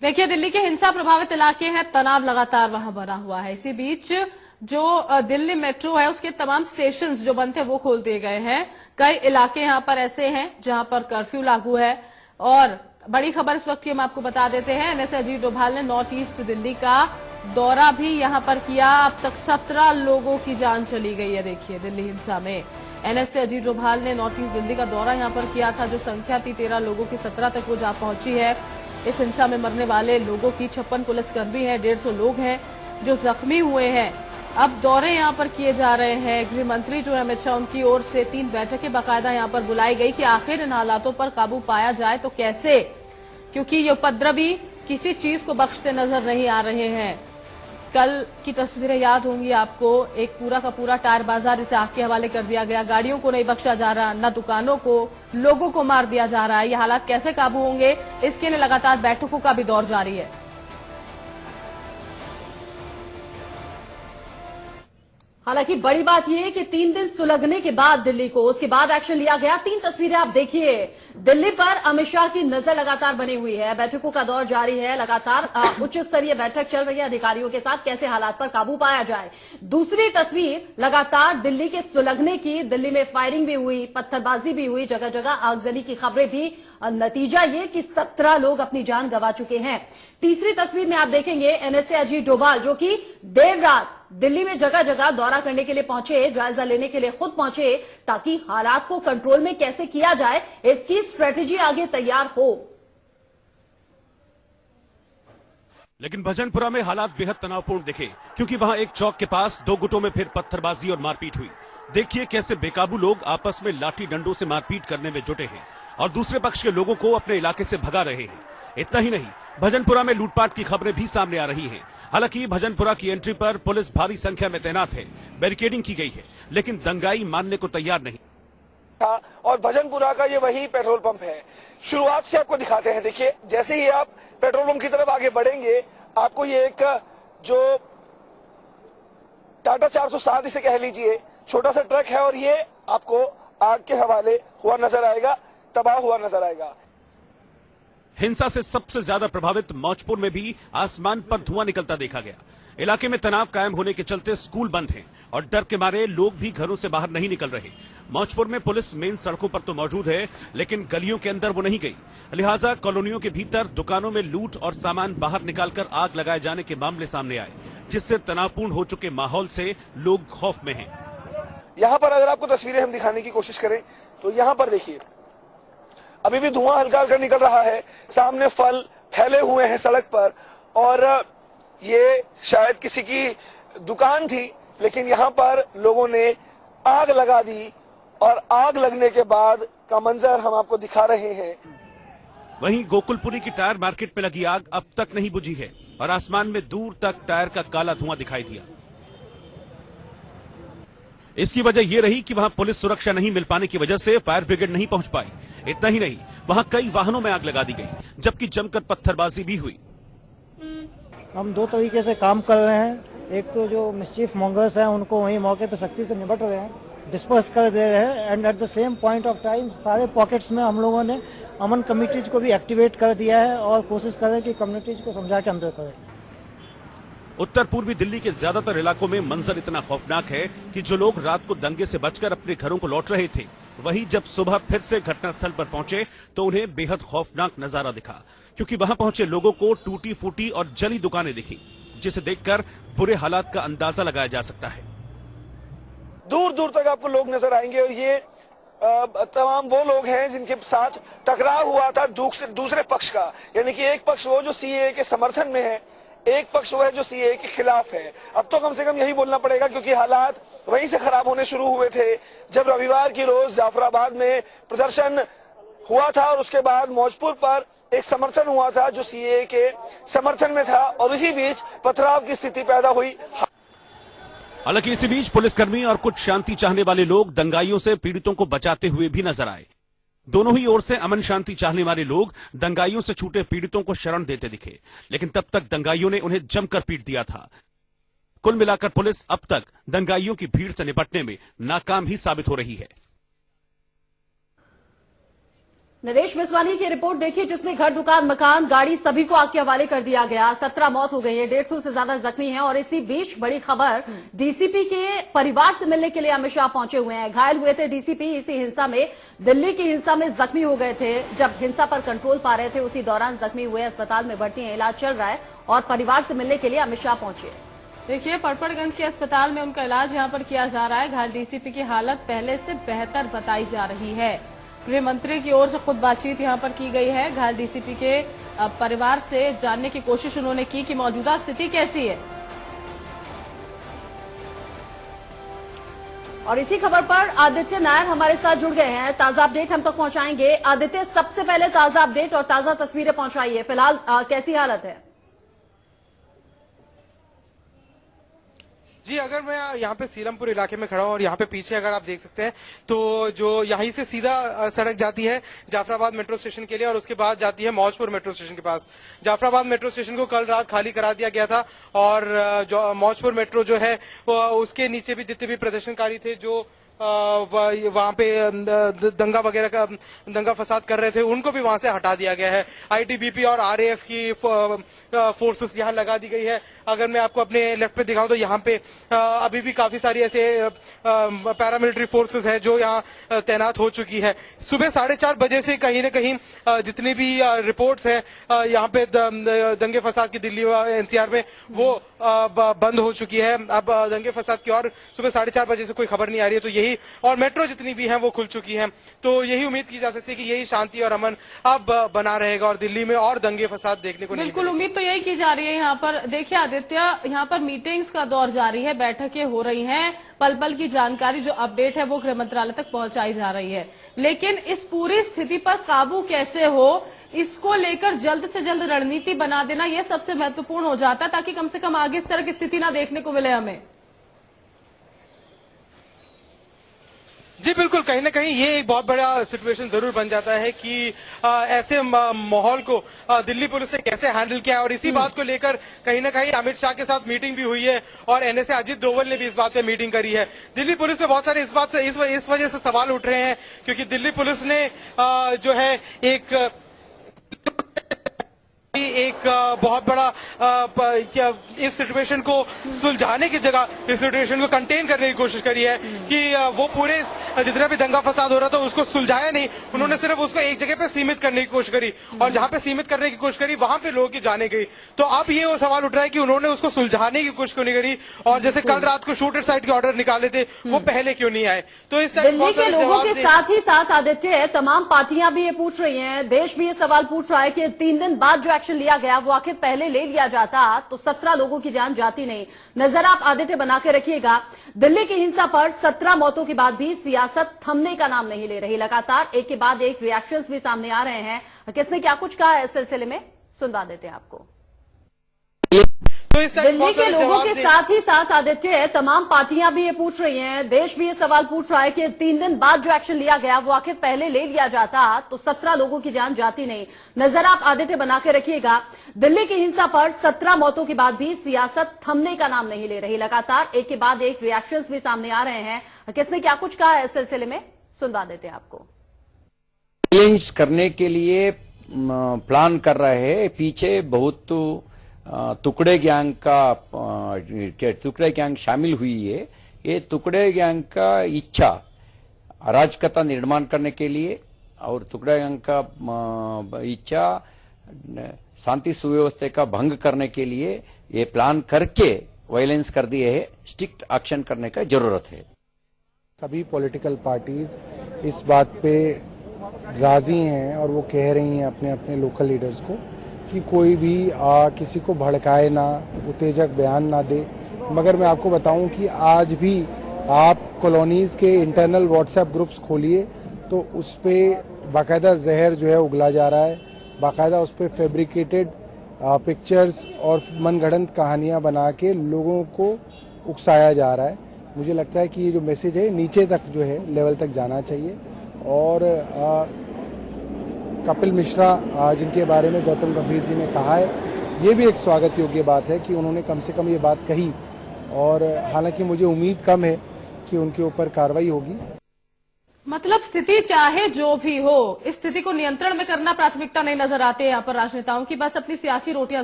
देखिए, दिल्ली के हिंसा प्रभावित इलाके हैं, तनाव लगातार वहां बना हुआ है। इसी बीच जो दिल्ली मेट्रो है उसके तमाम स्टेशन जो बंद थे वो खोल दिए गए हैं। कई इलाके यहां पर ऐसे हैं जहां पर कर्फ्यू लागू है। और बड़ी खबर इस वक्त की हम आपको बता देते हैं, एनएसए अजीत डोभाल ने नॉर्थ ईस्ट दिल्ली का दौरा भी यहां पर किया। अब तक 17 लोगों की जान चली गई है। देखिए, दिल्ली हिंसा में एनएसए अजीत डोभाल ने नॉर्थ ईस्ट दिल्ली का दौरा यहां पर किया था। जो संख्या थी 13 लोगों की, 17 तक वो जा पहुंची है। इस हिंसा में मरने वाले लोगों की 56 पुलिसकर्मी हैं, 150 लोग हैं जो जख्मी हुए हैं। अब दौरे यहां पर किए जा रहे हैं। गृह मंत्री जो है अमित शाह, उनकी ओर से 3 बैठकें बाकायदा यहां पर बुलाई गई कि आखिर इन हालातों पर काबू पाया जाए तो कैसे, क्योंकि ये उपद्रवी किसी चीज को बख्शते नजर नहीं आ रहे हैं। कल की तस्वीरें याद होंगी आपको, एक पूरा का पूरा टायर बाजार इसे आग के हवाले कर दिया गया। गाड़ियों को नहीं बख्शा जा रहा, न दुकानों को, लोगों को मार दिया जा रहा है। ये हालात कैसे काबू होंगे, इसके लिए लगातार बैठकों का भी दौर जारी है। हालांकि बड़ी बात यह है कि 3 दिन सुलगने के बाद दिल्ली को, उसके बाद एक्शन लिया गया। 3 तस्वीरें आप देखिए। दिल्ली पर अमित शाह की नजर लगातार बनी हुई है, बैठकों का दौर जारी है। लगातार उच्च स्तरीय बैठक चल रही है अधिकारियों के साथ, कैसे हालात पर काबू पाया जाए। दूसरी तस्वीर लगातार दिल्ली के सुलगने की। दिल्ली में फायरिंग भी हुई, पत्थरबाजी भी हुई, जगह जगह आगजनी की खबरें भी। नतीजा ये कि 17 लोग अपनी जान गंवा चुके हैं। तीसरी तस्वीर में आप देखेंगे एनएसए अजीत डोभाल जो कि देर रात दिल्ली में जगह जगह दौरा करने के लिए पहुंचे, जायजा लेने के लिए खुद पहुंचे, ताकि हालात को कंट्रोल में कैसे किया जाए इसकी स्ट्रेटेजी आगे तैयार हो। लेकिन भजनपुरा में हालात बेहद तनावपूर्ण दिखे, क्योंकि वहां एक चौक के पास 2 गुटों में फिर पत्थरबाजी और मारपीट हुई। देखिए कैसे बेकाबू लोग आपस में लाठी डंडों से मारपीट करने में जुटे हैं और दूसरे पक्ष के लोगों को अपने इलाके से भगा रहे हैं। इतना ही नहीं, भजनपुरा में लूटपाट की खबरें भी सामने आ रही हैं। हालांकि भजनपुरा की एंट्री पर पुलिस भारी संख्या में तैनात है, बैरिकेडिंग की गई है, लेकिन दंगाई मानने को तैयार नहीं। और भजनपुरा का ये वही पेट्रोल पंप है। शुरुआत से आपको दिखाते हैं। देखिए, जैसे ही आप पेट्रोल पंप की तरफ आगे बढ़ेंगे, आपको ये एक जो टाटा 407 इसे कह लीजिए, छोटा सा ट्रक है और ये आपको आग के हवाले हुआ नजर आएगा, तबाह हुआ नजर आएगा। हिंसा से सबसे ज्यादा प्रभावित मौजपुर में भी आसमान पर धुआं निकलता देखा गया। इलाके में तनाव कायम होने के चलते स्कूल बंद हैं और डर के मारे लोग भी घरों से बाहर नहीं निकल रहे। मौजपुर में पुलिस मेन सड़कों पर तो मौजूद है, लेकिन गलियों के अंदर वो नहीं गई। लिहाजा कॉलोनियों के भीतर दुकानों में लूट और सामान बाहर निकालकर आग लगाए जाने के मामले सामने आए, जिससे तनावपूर्ण हो चुके माहौल से लोग खौफ में हैं। यहाँ पर अगर आपको तस्वीरें हम दिखाने की कोशिश करें तो यहाँ पर देखिए, अभी भी धुआं हल्का हल्का निकल रहा है। सामने फल फैले हुए हैं सड़क पर और ये शायद किसी की दुकान थी, लेकिन यहाँ पर लोगों ने आग लगा दी और आग लगने के बाद का मंजर हम आपको दिखा रहे हैं। वहीं गोकुलपुरी की टायर मार्केट में लगी आग अब तक नहीं बुझी है और आसमान में दूर तक टायर का काला धुआं दिखाई दिया। इसकी वजह यह रही कि वहां पुलिस सुरक्षा नहीं मिल पाने की वजह से फायर ब्रिगेड नहीं पहुंच पाई। इतना ही नहीं, वहां कई वाहनों में आग लगा दी गई, जबकि जमकर पत्थरबाजी भी हुई। हम 2 तरीके से काम कर रहे हैं। एक तो जो मिस्चीफ मॉन्गर्स हैं उनको वहीं मौके पर सख्ती से निपट रहे हैं, डिस्पर्स कर दे रहे हैं, and at the same point of time सारे पॉकेट्स में हम लोगों ने अमन कमिटीज को भी एक्टिवेट कर दिया है और कोशिश करें कि कम्युनिटीज को समझा के अंदर करें। उत्तर पूर्वी दिल्ली के ज्यादातर इलाकों में मंजर इतना खौफनाक है कि जो लोग रात को दंगे से बचकर अपने घरों को लौट रहे थे, वही जब सुबह फिर से घटनास्थल पर पहुंचे तो उन्हें बेहद खौफनाक नजारा दिखा, क्योंकि वहां पहुंचे लोगों को टूटी फूटी और जली दुकानें दिखी, जिसे देखकर बुरे हालात का अंदाजा लगाया जा सकता है। दूर दूर तक आपको लोग नजर आएंगे और ये तमाम वो लोग हैं जिनके साथ टकराव हुआ था दूसरे पक्ष का। यानी कि एक पक्ष वो जो सीएए के समर्थन में है, एक पक्ष वो है जो सीएए के खिलाफ है। अब तो कम से कम यही बोलना पड़ेगा, क्योंकि हालात वहीं से खराब होने शुरू हुए थे जब रविवार की रोज जाफराबाद में प्रदर्शन हुआ था और उसके बाद मौजपुर पर एक समर्थन हुआ था जो सीएए के समर्थन में था और इसी बीच पथराव की स्थिति पैदा हुई। हालांकि इसी बीच पुलिसकर्मी और कुछ शांति चाहने वाले लोग दंगाइयों से पीड़ितों को बचाते हुए भी नजर आए। दोनों ही ओर से अमन शांति चाहने वाले लोग दंगाइयों से छूटे पीड़ितों को शरण देते दिखे, लेकिन तब तक दंगाइयों ने उन्हें जमकर पीट दिया था। कुल मिलाकर पुलिस अब तक दंगाइयों की भीड़ से निपटने में नाकाम ही साबित हो रही है। नरेश बिस्वानी की रिपोर्ट देखिए, जिसमें घर, दुकान, मकान, गाड़ी सभी को आग के हवाले कर दिया गया। 17 मौत हो गई है, 150 से ज्यादा जख्मी हैं। और इसी बीच बड़ी खबर, डीसीपी के परिवार से मिलने के लिए अमित शाह पहुंचे हुए हैं। घायल हुए थे डीसीपी इसी हिंसा में, दिल्ली की हिंसा में जख्मी हो गए थे। जब हिंसा पर कंट्रोल पा रहे थे उसी दौरान जख्मी हुए, अस्पताल में भर्ती हैं, इलाज चल रहा है और परिवार से मिलने के लिए अमित शाह पहुंचे। देखिए, पड़पड़गंज के अस्पताल में उनका इलाज यहां पर किया जा रहा है। घायल डीसीपी की हालत पहले से बेहतर बताई जा रही है। गृह मंत्री की ओर से खुद बातचीत यहां पर की गई है। घायल डीसीपी के परिवार से जानने की कोशिश उन्होंने की कि मौजूदा स्थिति कैसी है। और इसी खबर पर आदित्य नायर हमारे साथ जुड़ गए हैं, ताजा अपडेट हम तक पहुंचाएंगे। आदित्य, सबसे पहले ताजा अपडेट और ताजा तस्वीरें पहुंचाइए। फिलहाल कैसी हालत है? जी, अगर मैं यहाँ पे सीरमपुर इलाके में खड़ा हूँ और यहाँ पे पीछे अगर आप देख सकते हैं तो जो यहीं से सीधा सड़क जाती है जाफराबाद मेट्रो स्टेशन के लिए और उसके बाद जाती है मौजपुर मेट्रो स्टेशन के पास। जाफराबाद मेट्रो स्टेशन को कल रात खाली करा दिया गया था और जो मौजपुर मेट्रो जो है उसके नीचे भी जितने भी प्रदर्शनकारी थे जो वहां पे दंगा वगैरह का दंगा फसाद कर रहे थे उनको भी वहां से हटा दिया गया है। आईटीबीपी और आरएएफ की फोर्सेस यहाँ लगा दी गई है। अगर मैं आपको अपने लेफ्ट पे दिखाऊं तो यहाँ पे अभी भी काफी सारी ऐसे पैरामिलिट्री फोर्सेस है जो यहाँ तैनात हो चुकी है। सुबह 4:30 बजे से कहीं न कहीं जितनी भी रिपोर्ट्स है यहाँ पे दंगे फसाद की दिल्ली एनसीआर में वो बंद हो चुकी है। अब दंगे फसाद की और सुबह 4:30 बजे से कोई खबर नहीं आ रही है। तो यही और मेट्रो जितनी भी हैं वो खुल चुकी हैं। तो यही उम्मीद की जा सकती है कि यही शांति और अमन अब बना रहेगा और दिल्ली में और दंगे फसाद देखने को नहीं बिल्कुल उम्मीद तो यही की जा रही है। यहाँ पर देखिए आदित्य, यहाँ पर मीटिंग्स का दौर जारी है, बैठकें हो रही हैं, पल पल की जानकारी जो अपडेट है वो गृह मंत्रालय तक पहुंचाई जा रही है। लेकिन इस पूरी स्थिति पर काबू कैसे हो, इसको लेकर जल्द से जल्द रणनीति बना देना यह सबसे महत्वपूर्ण हो जाता है, ताकि कम से कम आगे इस तरह की स्थिति ना देखने को मिले हमें। जी बिल्कुल, कहीं ना कहीं ये एक बहुत बड़ा सिचुएशन जरूर बन जाता है कि ऐसे माहौल को दिल्ली पुलिस ने कैसे हैंडल किया है। और इसी बात को लेकर कहीं ना कहीं अमित शाह के साथ मीटिंग भी हुई है और एनएसए अजीत डोवल ने भी इस बात पे मीटिंग करी है। दिल्ली पुलिस पे बहुत सारे इस बात से इस वजह से सवाल उठ रहे हैं क्योंकि दिल्ली पुलिस ने जो है एक बहुत बड़ा इस सिचुएशन को सुलझाने की जगह इस सिचुएशन को कंटेन करने की कोशिश करी है कि वो पूरे जितना भी दंगा फसाद हो रहा था उसको सुलझाया नहीं, उन्होंने सिर्फ उसको एक जगह पे सीमित करने की कोशिश करी और जहां पे सीमित करने की कोशिश करी वहां पे लोगों की जाने गई। तो अब ये वो सवाल उठ रहा है कि उन्होंने उसको सुलझाने की कोशिश क्यों नहीं करी और जैसे कल रात को शूट एट साइट के ऑर्डर निकाले थे वो पहले क्यों नहीं आए। तो इस दिल्ली के लोगों के साथ ही साथ आदित्य, तमाम पार्टियां भी ये पूछ रही हैं, देश भी ये सवाल पूछ रहा है कि 3 दिन बाद जो एक्शन लिया गया वो आखिर पहले ले लिया जाता तो 17 लोगों की जान जाती नहीं। नजर आप आदित्य बना के रखिएगा, दिल्ली की हिंसा पर 17 मौतों के बाद भी सियासत थमने का नाम नहीं ले रही। लगातार एक के बाद एक रिएक्शंस भी सामने आ रहे हैं। किसने क्या कुछ कहा है इस सिलसिले में सुनवा देते हैं आपको। तो दिल्ली के लोगों के साथ ही साथ आदित्य, तमाम पार्टियां भी ये पूछ रही हैं, देश भी ये सवाल पूछ रहा है कि 3 दिन बाद जो एक्शन लिया गया वो आखिर पहले ले लिया जाता तो 17 लोगों की जान जाती नहीं। नजर आप आदित्य बना के रखिएगा, दिल्ली की हिंसा पर 17 मौतों के बाद भी सियासत थमने का नाम नहीं ले रही। लगातार एक के बाद एक रिएक्शंस भी सामने आ रहे हैं। किसने क्या कुछ कहा है इस सिलसिले में सुनवा देते हैं आपको। चैलेंज करने के लिए प्लान कर रहे हैं, पीछे बहुत टुकड़े गैंग शामिल हुई है। ये टुकड़े गैंग का इच्छा अराजकता निर्माण करने के लिए और टुकड़े गैंग का इच्छा शांति सुव्यवस्था का भंग करने के लिए ये प्लान करके वायलेंस कर दिए है। स्ट्रिक्ट एक्शन करने का जरूरत है। सभी पॉलिटिकल पार्टीज इस बात पे राजी हैं और वो कह रही हैं अपने अपने लोकल लीडर्स को कि कोई भी किसी को भड़काए ना, उत्तेजक बयान ना दे। मगर मैं आपको बताऊं कि आज भी आप कॉलोनीज के इंटरनल व्हाट्सएप ग्रुप्स खोलिए तो उस पर बाकायदा जहर जो है उगला जा रहा है, बाकायदा उस पर फैब्रिकेटेड पिक्चर्स और मनगढ़ंत कहानियां बना के लोगों को उकसाया जा रहा है। मुझे लगता है कि ये जो मैसेज है नीचे तक जो है लेवल तक जाना चाहिए। और कपिल मिश्रा जिनके बारे में गौतम गंभीर जी ने कहा है, ये भी एक स्वागत योग्य बात है कि उन्होंने कम से कम ये बात कही। और हालांकि मुझे उम्मीद कम है कि उनके ऊपर कार्रवाई होगी। मतलब स्थिति चाहे जो भी हो, इस स्थिति को नियंत्रण में करना प्राथमिकता नहीं नजर आती है यहाँ पर राजनेताओं की, बस अपनी सियासी रोटियां